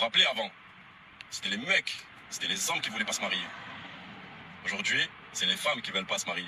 rappelez avant, c'était les mecs, c'était les hommes qui voulaient pas se marier. Aujourd'hui, c'est les femmes qui veulent pas se marier.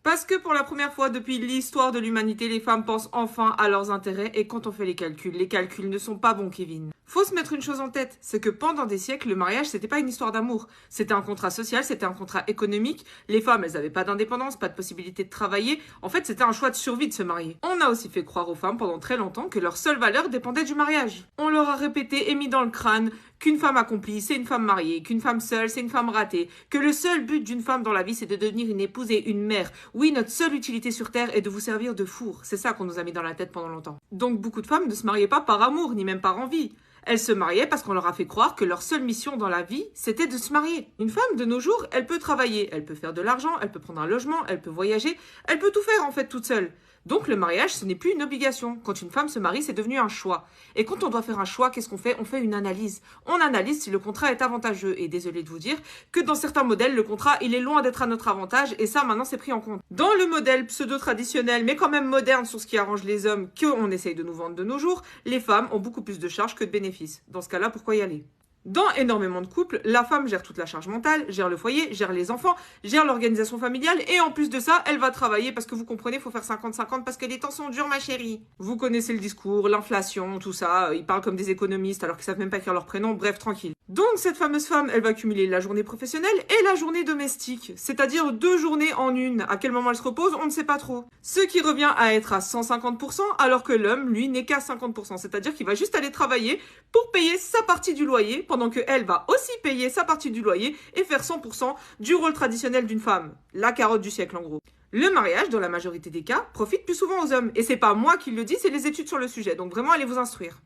Parce que pour la première fois depuis l'histoire de l'humanité, les femmes pensent enfin à leurs intérêts et quand on fait les calculs ne sont pas bons, Kevin. Faut se mettre une chose en tête, c'est que pendant des siècles, le mariage c'était pas une histoire d'amour. C'était un contrat social, c'était un contrat économique. Les femmes, elles avaient pas d'indépendance, pas de possibilité de travailler. En fait, c'était un choix de survie de se marier. On a aussi fait croire aux femmes pendant très longtemps que leur seule valeur dépendait du mariage. On leur a répété et mis dans le crâne qu'une femme accomplie, c'est une femme mariée, qu'une femme seule, c'est une femme ratée, que le seul but d'une femme dans la vie, c'est de devenir une épouse et une mère. Oui, notre seule utilité sur Terre est de vous servir de four. C'est ça qu'on nous a mis dans la tête pendant longtemps. Donc beaucoup de femmes ne se mariaient pas par amour, ni même par envie. Elles se mariaient parce qu'on leur a fait croire que leur seule mission dans la vie, c'était de se marier. Une femme, de nos jours, elle peut travailler, elle peut faire de l'argent, elle peut prendre un logement, elle peut voyager, elle peut tout faire en fait toute seule. Donc le mariage, ce n'est plus une obligation. Quand une femme se marie, c'est devenu un choix. Et quand on doit faire un choix, qu'est-ce qu'on fait? On fait une analyse. On analyse si le contrat est avantageux. Et désolé de vous dire que dans certains modèles, le contrat, il est loin d'être à notre avantage. Et ça, maintenant, c'est pris en compte. Dans le modèle pseudo-traditionnel, mais quand même moderne sur ce qui arrange les hommes, qu'on essaye de nous vendre de nos jours, les femmes ont beaucoup plus de charges que de bénéfices. Dans ce cas-là, pourquoi y aller? Dans énormément de couples, la femme gère toute la charge mentale, gère le foyer, gère les enfants, gère l'organisation familiale et en plus de ça, elle va travailler parce que vous comprenez, il faut faire 50-50 parce que les temps sont durs, ma chérie. Vous connaissez le discours, l'inflation, tout ça, ils parlent comme des économistes alors qu'ils savent même pas écrire leur prénom, bref, tranquille. Donc cette fameuse femme, elle va cumuler la journée professionnelle et la journée domestique, c'est-à-dire 2 journées en une. À quel moment elle se repose, on ne sait pas trop. Ce qui revient à être à 150% alors que l'homme, lui, n'est qu'à 50%, c'est-à-dire qu'il va juste aller travailler pour payer sa partie du loyer pendant qu'elle va aussi payer sa partie du loyer et faire 100% du rôle traditionnel d'une femme. La carotte du siècle en gros. Le mariage, dans la majorité des cas, profite plus souvent aux hommes. Et c'est pas moi qui le dis, c'est les études sur le sujet. Donc vraiment, allez vous instruire.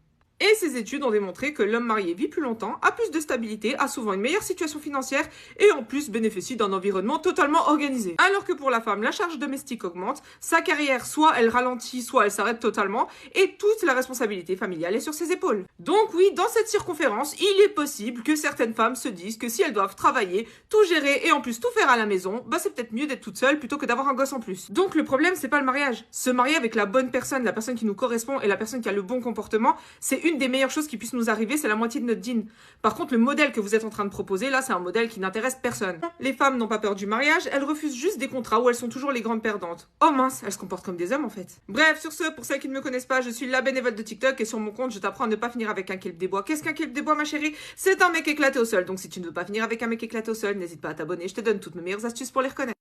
Et ces études ont démontré que l'homme marié vit plus longtemps, a plus de stabilité, a souvent une meilleure situation financière et en plus bénéficie d'un environnement totalement organisé. Alors que pour la femme, la charge domestique augmente, sa carrière soit elle ralentit, soit elle s'arrête totalement et toute la responsabilité familiale est sur ses épaules. Donc oui, dans cette circonférence, il est possible que certaines femmes se disent que si elles doivent travailler, tout gérer et en plus tout faire à la maison, bah c'est peut-être mieux d'être toute seule plutôt que d'avoir un gosse en plus. Donc le problème, c'est pas le mariage. Se marier avec la bonne personne, la personne qui nous correspond et la personne qui a le bon comportement, c'est une des meilleures choses qui puissent nous arriver, c'est la moitié de notre dîne. Par contre, le modèle que vous êtes en train de proposer, là, c'est un modèle qui n'intéresse personne. Les femmes n'ont pas peur du mariage, elles refusent juste des contrats où elles sont toujours les grandes perdantes. Oh mince, elles se comportent comme des hommes en fait. Bref, sur ce, pour celles qui ne me connaissent pas, je suis la bénévole de TikTok et sur mon compte, je t'apprends à ne pas finir avec un kelp des bois. Qu'est-ce qu'un kelp des bois, ma chérie? C'est un mec éclaté au sol. Donc si tu ne veux pas finir avec un mec éclaté au sol, n'hésite pas à t'abonner, je te donne toutes mes meilleures astuces pour les reconnaître.